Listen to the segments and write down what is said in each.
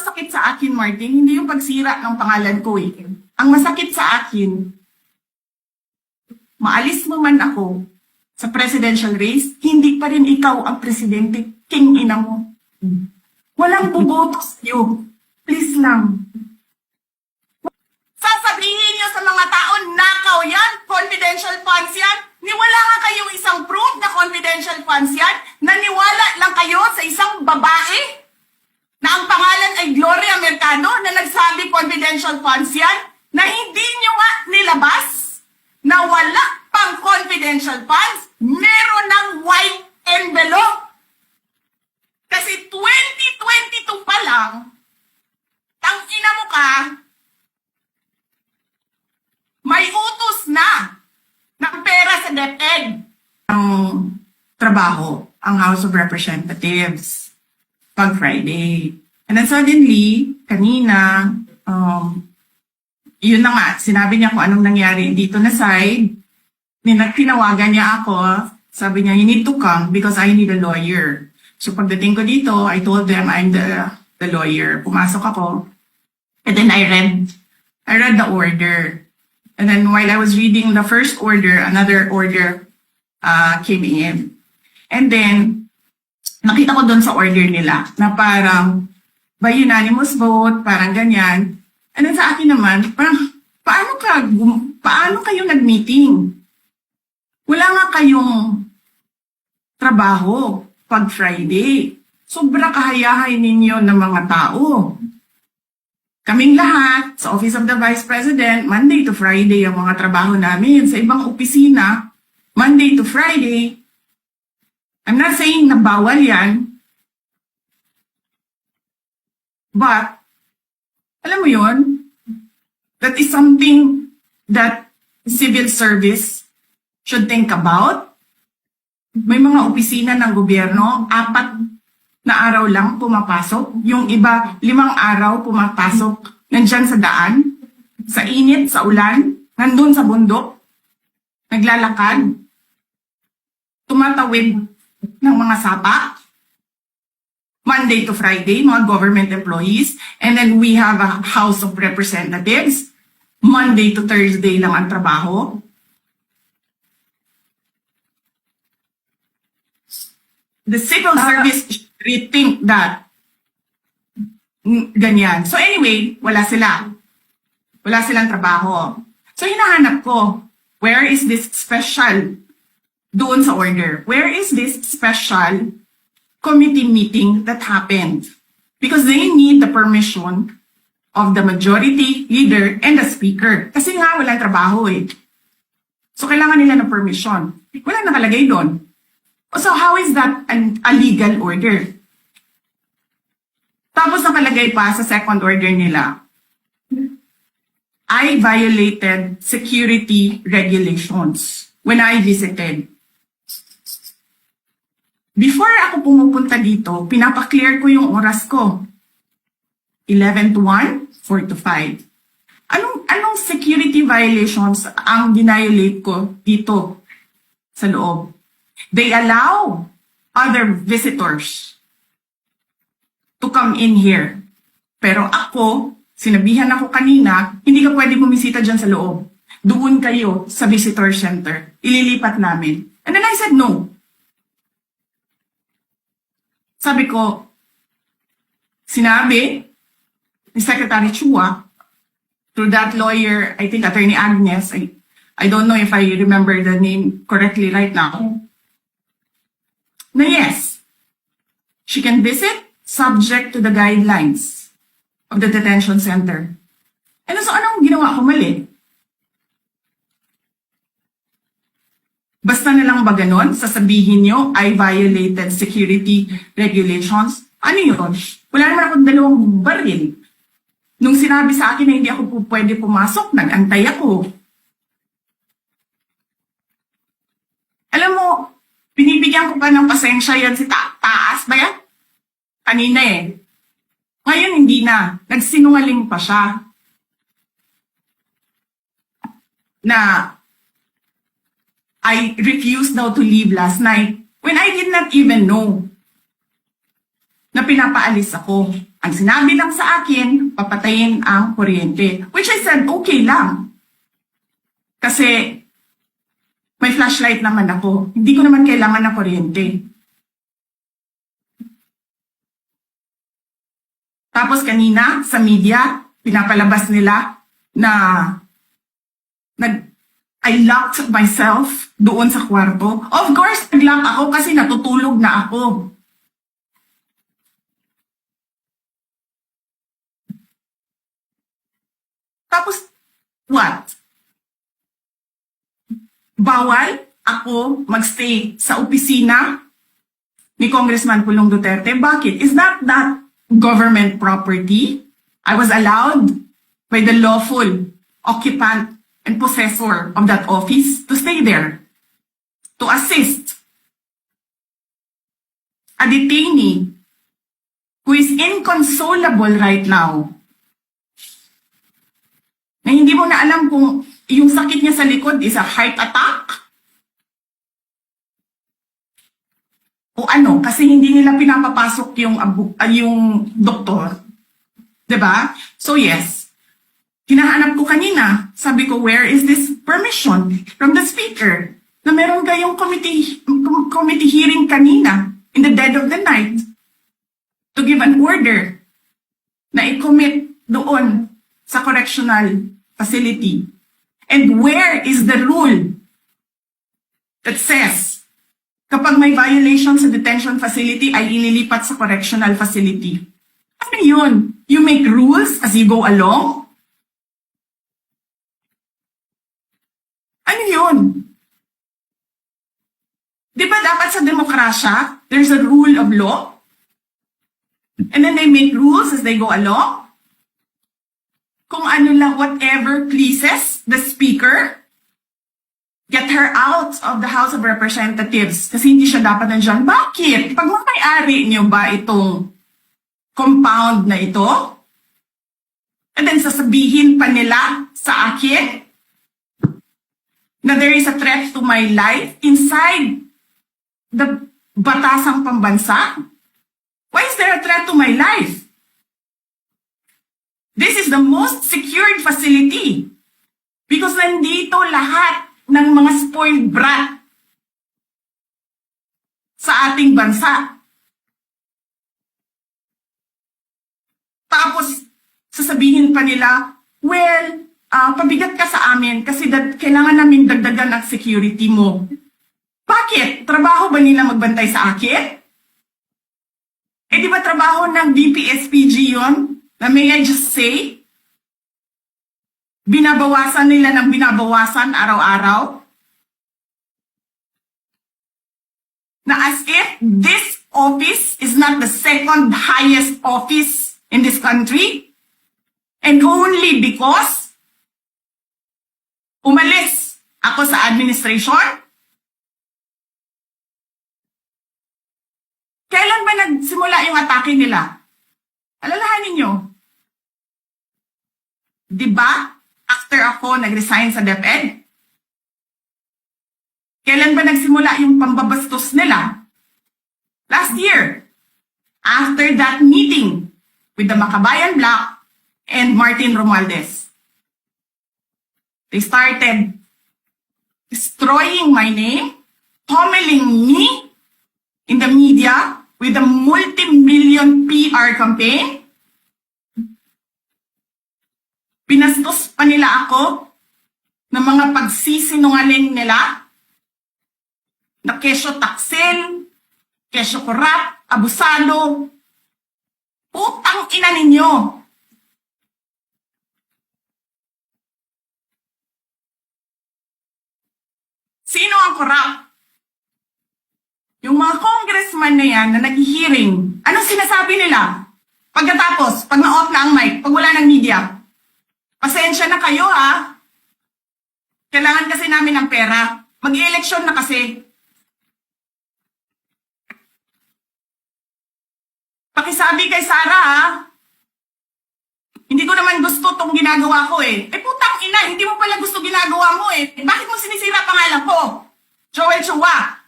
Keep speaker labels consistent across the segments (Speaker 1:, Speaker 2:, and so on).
Speaker 1: masakit sa akin, Martin, hindi yung pagsira ng pangalan ko eh. Ang masakit sa akin, maalis mo man ako sa presidential race, hindi pa rin ikaw ang presidente, king ina mo. Walang buboto sa'yo. Please lang. Sasabihin niyo sa mga tao, nakaw yan, confidential funds yan. Niwala nga kayong isang proof na confidential funds yan. Naniwala lang kayo sa isang babae na ang pangalan ay Gloria Mercado na nagsabi confidential funds yan, na hindi nyo nga nilabas na wala pang confidential funds, meron ng white envelope. Kasi 2022 pa lang, tangina mo ka, may utos na ng pera sa DepEd. Ang trabaho, ang House of Representatives, pag Friday. And then suddenly, kanina, yun na nga, sinabi niya kung anong nangyari dito na side. Tinawagan niya ako, sabi niya, you need to come because I need a lawyer. So pagdating ko dito, I told them I'm the lawyer. Pumasok ako. And then I read the order. And then while I was reading the first order, another order came in. And then, nakita ko doon sa order nila na parang by unanimous vote, parang ganyan. And then sa akin naman, parang, paano kayo nag-meeting? Wala nga kayong trabaho pag Friday. Sobra kahayahay ninyo ng mga tao. Kaming lahat, sa Office of the Vice President, Monday to Friday ang mga trabaho namin. Sa ibang opisina, Monday to Friday. I'm not saying na bawal yan. But, alam mo yun, that is something that civil service should think about. May mga opisina ng gobyerno, 4 na araw lang pumapasok. Yung iba, 5 araw pumapasok. Nandyan sa daan, sa init, sa ulan, nandun sa bundok, naglalakad, tumatawid ng mga sapa. Monday to Friday, mga government employees. And then we have a House of Representatives. Monday to Thursday lang ang trabaho. The civil service should rethink that. Ganyan. So anyway, wala sila. Wala silang trabaho. So hinahanap ko, where is this special doon sa order? Where is this special committee meeting that happened? Because they need the permission of the majority leader and the speaker. Kasi nga walang trabaho eh. So kailangan nila ng permission. Wala nakalagay doon. So how is that a legal order? Tapos nakalagay pa sa second order nila, I violated security regulations when I visited. Before ako pumupunta dito, pinapaklear ko yung oras ko. 11 to 1, 4 to 5. Anong security violations ang dinayolate ko dito sa loob? They allow other visitors to come in here. Pero ako, sinabihan ako kanina, hindi ka pwede bumisita dyan sa loob. Doon kayo sa visitor center. Ililipat namin. And then I said no. Sabi ko, sinabi ni Secretary Chua, through that lawyer, I think Attorney Agnes, I don't know if I remember the name correctly right now, na yes, she can visit subject to the guidelines of the detention center. And so anong ginawa ko mali? Basta na lang ba ganon, sasabihin nyo, I violated security regulations? Ano yun? Wala naman akong 2 baril. Nung sinabi sa akin na hindi ako pwede pumasok, nag-antay ako. Alam mo, binibigyan ko pa ng pasensya yan si taas ba yan? Kanina eh. Ngayon hindi na. Nagsinungaling pa siya. Na I refused now to leave last night when I did not even know na pinapaalis ako. Ang sinabi lang sa akin, papatayin ang kuryente. Which I said, okay lang. Kasi may flashlight naman ako. Hindi ko naman kailangan ng kuryente. Tapos kanina, sa media, pinapalabas nila na I locked myself doon sa kwarto. Of course, nag-lock ako kasi natutulog na ako. Tapos, what? Bawal ako magstay sa opisina ni Congressman Pulong Duterte. Bakit? Is that government property? I was allowed by the lawful occupant and possessor of that office to stay there, to assist a detainee who is inconsolable right now, na hindi mo na alam kung yung sakit niya sa likod is a heart attack o ano, kasi hindi nila pinapapasok yung doktor. Diba? So yes, hinahanap ko kanina, sabi ko, where is this permission from the speaker na meron kayong committee hearing kanina in the dead of the night to give an order na i-commit doon sa correctional facility. And where is the rule that says kapag may violation sa detention facility ay ililipat sa correctional facility? Ano yun? You make rules as you go along? Ano yun? Di ba dapat sa demokrasya, there's a rule of law? And then they make rules as they go along? Kung ano lang, whatever pleases the speaker, get her out of the House of Representatives kasi hindi siya dapat nandiyan. Bakit? Pag may-ari niyo ba itong compound na ito? And then sasabihin pa nila sa akin na there is a threat to my life inside the batasang pambansa? Why is there a threat to my life? This is the most secured facility because nandito lahat ng mga spoiled brat sa ating bansa. Tapos, sasabihin pa nila, well, pabigat ka sa amin kasi kailangan namin dagdagan ang security mo. Bakit? Trabaho ba nila magbantay sa akin? Eh di ba trabaho ng DPSPG yun? Na may I just say? Binabawasan nila ng binabawasan araw-araw? Na as if this office is not the second highest office in this country? And only because umalis ako sa administration? Kailan ba nagsimula yung atake nila? Alalahanin nyo. Diba? After ako nag-resign sa DepEd? Kailan ba nagsimula yung pambabastos nila? Last year. After that meeting with the Makabayan Bloc and Martin Romualdez. They started destroying my name, pummeling me in the media with a multi-million PR campaign. Pinastos pa nila ako ng mga pagsisinungaling nila na kesyo taksil, kesyo korap, abusado. Putang ina ninyo! Sino ang korap? Yung mga congressman na yan na nag-hearing, anong sinasabi nila? Pagkatapos, pag na-off na ang mic, pag wala ng media, pasensya na kayo ha. Kailangan kasi namin ng pera. Mag-eleksyon na kasi. Pakisabi kay Sara ha. Hindi ko naman gusto tong ginagawa ko eh. Eh putang ina, hindi mo pala gusto ginagawa mo eh. Bakit mo sinisira pangalan ko? Joel Chua.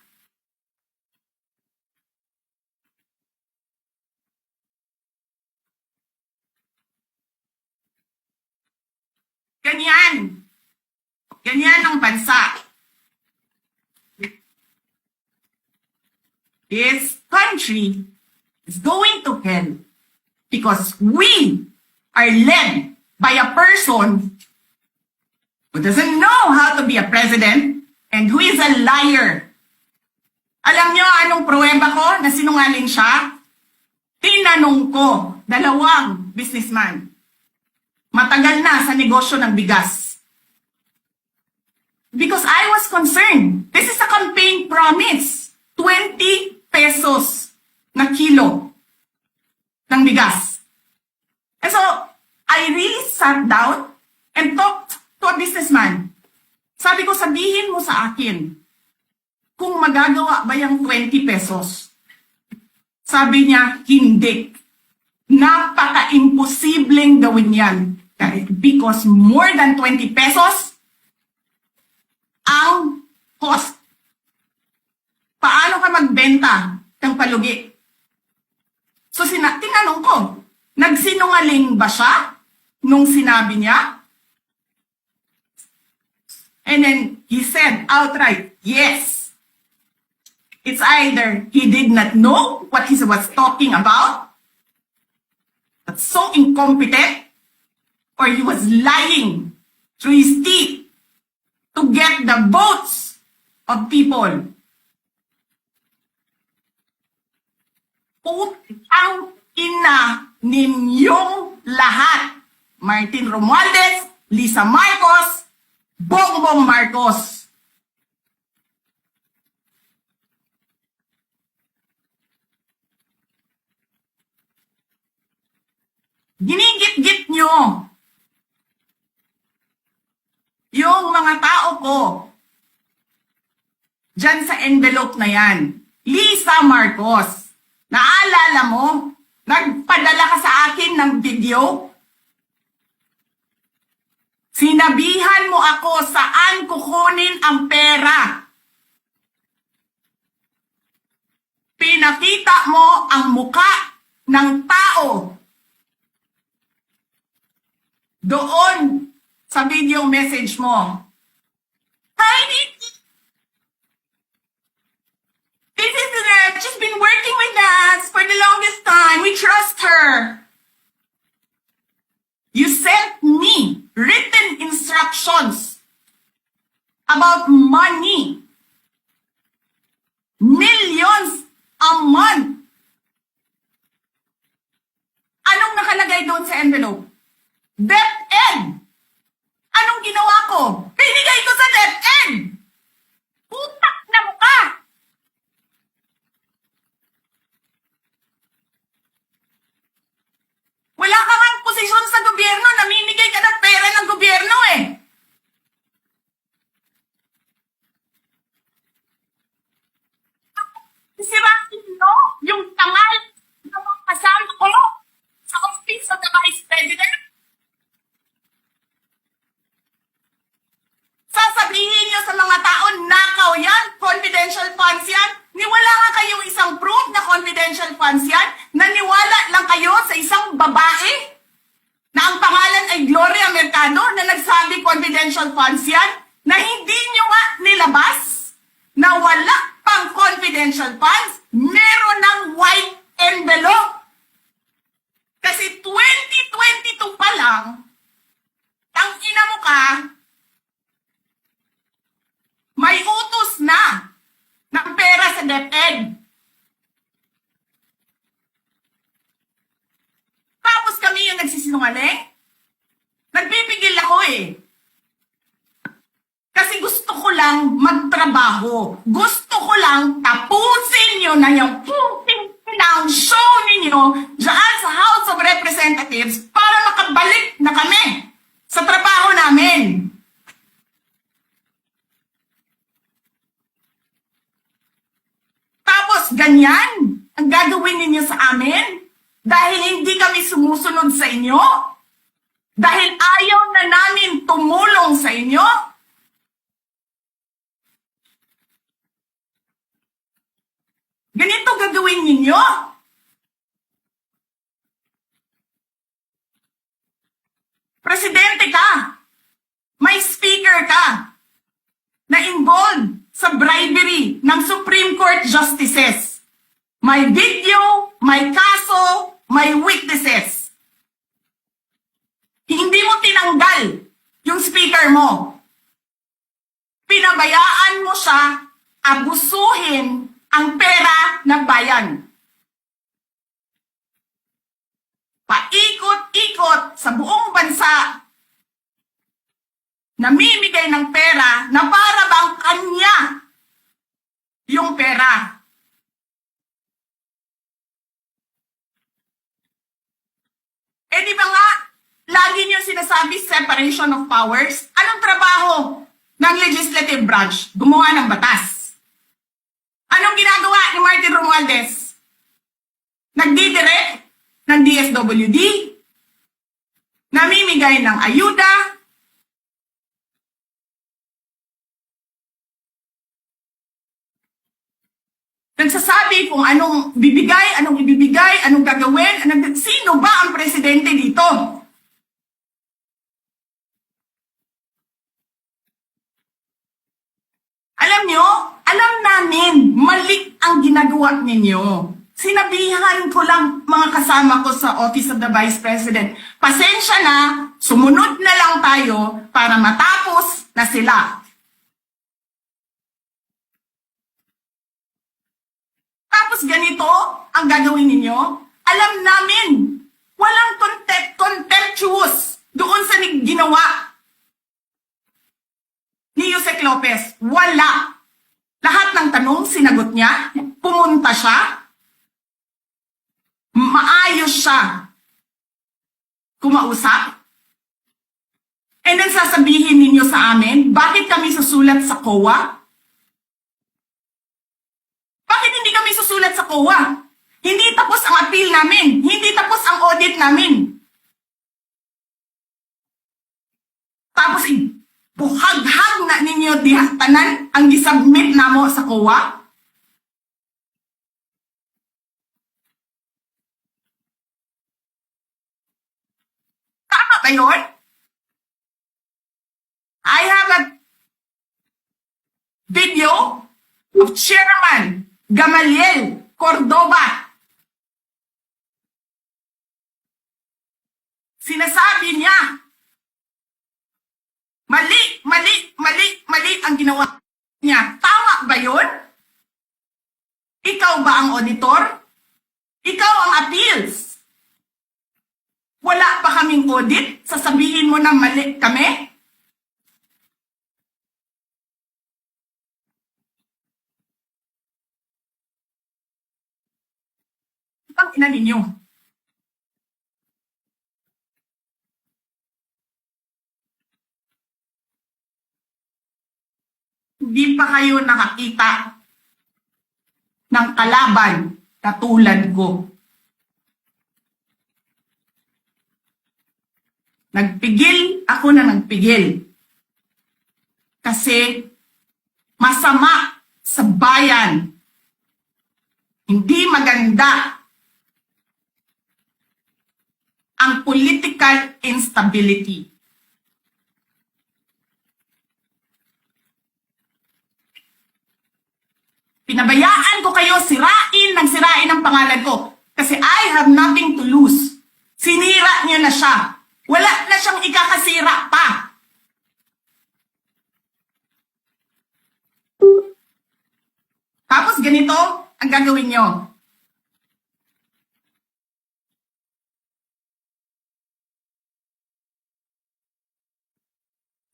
Speaker 1: yan. Ganyan ang bansa. This country is going to hell because we are led by a person who doesn't know how to be a president and who is a liar. Alam nyo anong pruweba ko na sinungaling siya? Tinanong ko, 2 businessman. Matagal na sa negosyo ng bigas. Because I was concerned. This is a campaign promise. 20 pesos na kilo ng bigas. And so, I really sat down and talked to a businessman. Sabi ko, sabihin mo sa akin, kung magagawa ba yung 20 pesos? Sabi niya, hindi. Napaka-imposibleng gawin yan. Because more than 20 pesos ang cost. Paano ka magbenta ng palugi? So, tinanong ko, nagsinungaling ba siya nung sinabi niya? And then, he said outright, yes. It's either he did not know what he was talking about, that's so incompetent, or he was lying through his teeth to get the votes of people. Putang ina ninyong lahat. Martin Romualdez, Lisa Marcos, Bongbong Marcos. Ginigit-git nyo yung mga tao ko dyan sa envelope na yan. Lisa Marcos, naalala mo? Nagpadala ka sa akin ng video? Sinabihan mo ako saan kukunin ang pera. Pinakita mo ang muka ng tao doon sa video message mo. Heidi, this is she's been working with us for the longest time. We trust her. You sent me written instructions about money. Millions a month. Anong nakalagay doon sa envelope? DepEd. Anong ginawa ko? Binigay ko sa DepEd. Utak na mukha. Wala ka nga posisyon sa gobyerno. Namimigay ka ng pera ng gobyerno eh. Sirain mo yung tangal ng mga kasama ko sa office of the Vice President. Sasabihin niyo sa mga tao, nakaw yan, confidential funds yan. Niwala nga kayong isang proof na confidential funds yan. Naniwala lang kayo sa isang babae na ang pangalan ay Gloria Mercado na nagsabi confidential funds yan, na hindi niyo nga nilabas na wala pang confidential funds, meron ng white envelope. Kasi 2022 pa lang, ang ina mo ka, may utos na ng pera sa DepEd. Tapos kami yung nagsisinungaling? Nagbibigil ako eh. Kasi gusto ko lang magtrabaho. Gusto ko lang tapusin nyo na yung ng show ninyo dyan sa House of Representatives para makabalik na kami sa trabaho namin. Tapos ganyan ang gagawin ninyo sa amin dahil hindi kami sumusunod sa inyo? Dahil ayaw na namin tumulong sa inyo? Ganito gagawin ninyo? Presidente ka. may video, may kaso, may witnesses. Hindi mo tinanggal yung speaker mo. Pinabayaan mo siya abusuhin ang pera ng bayan. Paikot-ikot sa buong bansa, namimigay ng pera na para bang kanya yung pera. Eh di ba nga, lagi niyo sinasabi separation of powers? Anong trabaho ng legislative branch? Gumawa ng batas. Anong ginagawa ni Martin Romualdez? Nagdidirect ng DSWD, namimigay ng ayuda, nagsasabi kung anong bibigay, anong ibibigay, anong gagawin, sino ba ang presidente dito? Alam nyo, alam namin, mali ang ginagawa ninyo. Sinabihan ko lang mga kasama ko sa Office of the Vice President, pasensya na, sumunod na lang tayo para matapos na sila. Tapos ganito ang gagawin ninyo? Alam namin, walang contemptuous doon sa ginawa ni Yusek Lopez. Wala. Lahat ng tanong sinagot niya, pumunta siya, maayos siya kumausap. And then sasabihin ninyo sa amin, bakit kami susulat sa COA? Bakit hindi kami susulat sa COA? Hindi tapos ang appeal namin. Hindi tapos ang audit namin. Tapos buhaghag na ninyo dihatanan ang gisubmit namo sa COA. Tama ba yun? I have a video of Chairman Gamaliel Cordoba. Sinasabi niya, mali ang ginawa niya. Tama ba yun? Ikaw ba ang auditor? Ikaw ang appeals? Wala pa kaming audit? Sasabihin mo na mali kami? Ang ina ninyo. Hindi pa kayo nakakita ng kalaban na tulad ko. Nagpigil ako na nagpigil. Kasi masama sa bayan. Hindi maganda ang political instability. Pinabayaan ko kayo sirain ang pangalan ko. Kasi I have nothing to lose. Sinira niya na siya. Wala na siyang ikakasira pa. Tapos ganito ang gagawin niyo.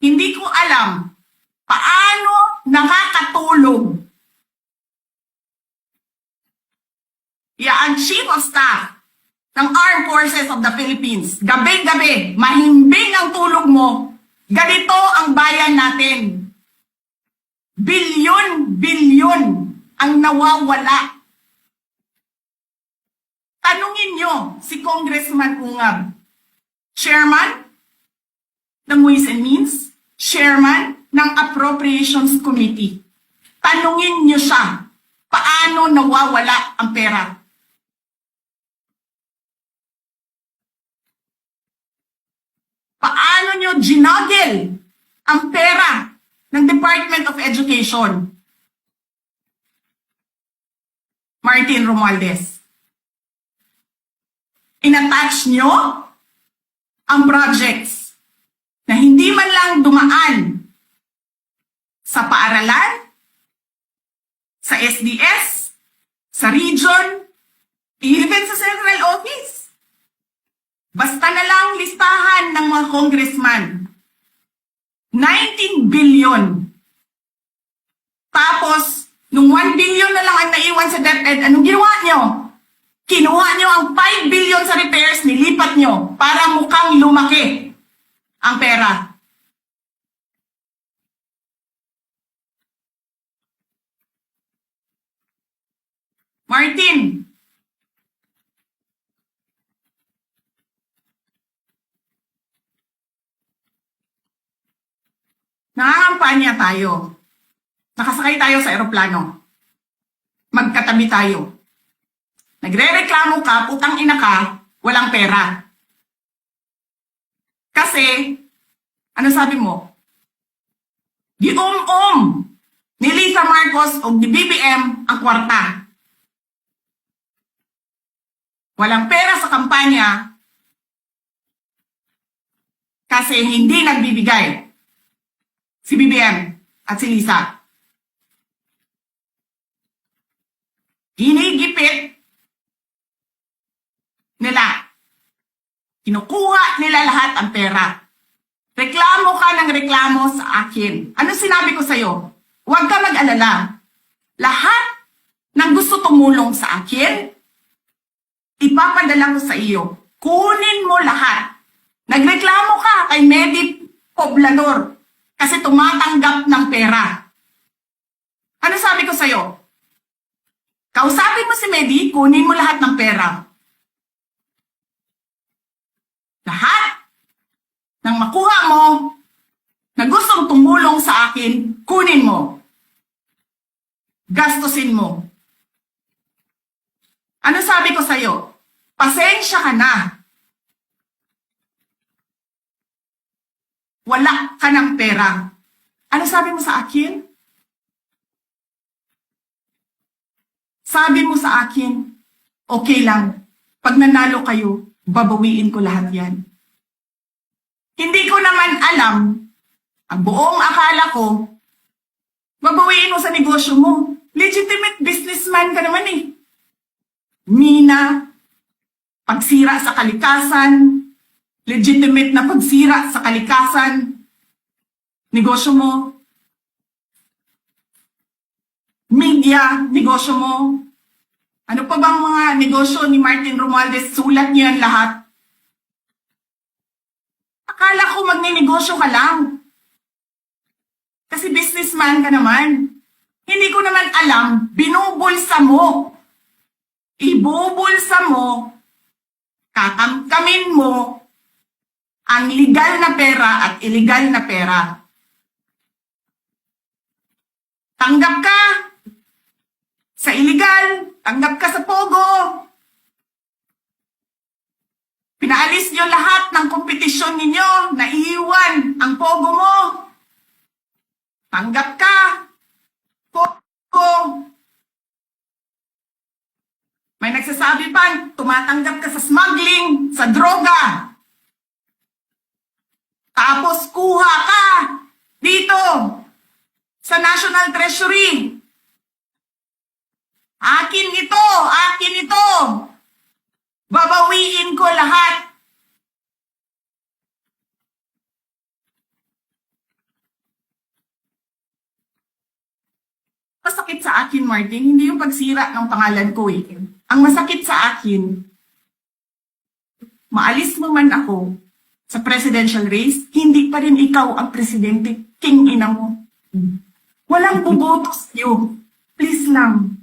Speaker 1: Hindi ko alam paano nakakatulog ang Chief of Staff ng Armed Forces of the Philippines. Gabi-gabi, mahimbing ang tulog mo. Ganito ang bayan natin. Bilyon-bilyon ang nawawala. Tanungin nyo si Congressman Ungab, Chairman ng Ways and Means, Chairman ng Appropriations Committee. Tanungin nyo siya, paano nawawala ang pera? Paano nyo ginagel ang pera ng Department of Education? Martin Romualdez. Inattach nyo ang projects na hindi man lang dumaan sa paaralan, sa SDS, sa region, even sa central office. Basta na lang listahan ng mga congressman. 19 billion. Tapos, nung 1 billion na lang ang naiwan sa DepEd, anong ginawa nyo? Kinuha nyo ang 5 billion sa repairs, nilipat nyo para mukhang lumaki ang pera. Martin, nangangampanya tayo. Nakasakay tayo sa eroplano. Magkatabi tayo. Nagre-reklamo ka, putang ina ka, walang pera. Kasi, ano sabi mo? Di ni Lisa Marcos o di BBM ang kwarta. Walang pera sa kampanya kasi hindi nagbibigay si BBM at si Lisa. Ginigipit nila. Kinukuha nila lahat ang pera. Reklamo ka ng reklamo sa akin. Ano sinabi ko sa'yo? Huwag ka mag-alala. Lahat ng gusto tumulong sa akin, ipapadala ko sa iyo. Kunin mo lahat. Nagreklamo ka kay Medi Poblador kasi tumatanggap ng pera. Ano sabi ko sa'yo? Kausapin mo si Medi, kunin mo lahat ng pera. Lahat ng makuha mo na gustong tumulong sa akin, kunin mo. Gastusin mo. Ano sabi ko sa'yo? Pasensya ka na. Wala ka ng pera. Ano sabi mo sa akin? Sabi mo sa akin, okay lang. Pag nanalo kayo, babawiin ko lahat yan. Hindi ko naman alam, ang buong akala ko, babawiin mo sa negosyo mo. Legitimate businessman ka naman eh. Mina, pagsira sa kalikasan, legitimate na pagsira sa kalikasan, negosyo mo, media, negosyo mo, ano pa bang mga negosyo ni Martin Romualdez, sulat niyo yan lahat. Akala ko magninegosyo ka lang. Kasi businessman ka naman. Hindi ko naman alam, binubulsa mo. Ibubulsa mo, kakamkamin mo, ang legal na pera at illegal na pera. Tanggap ka sa illegal, tanggap ka sa pogo. Pinaalis niyo lahat ng kompetisyon ninyo, naiiwan ang pogo mo. Tanggap ka, pogo. May nagsasabi pa, tumatanggap ka sa smuggling, sa droga. Tapos kuha ka dito sa National Treasury. Akin ito, akin ito. Babawiin ko lahat. Masakit sa akin, Martin, hindi yung pagsira ng pangalan ko eh. Ang masakit sa akin, maalis mo man ako sa presidential race, hindi pa rin ikaw ang presidente, king ina mo. Walang buboto sa'yo. Please lang.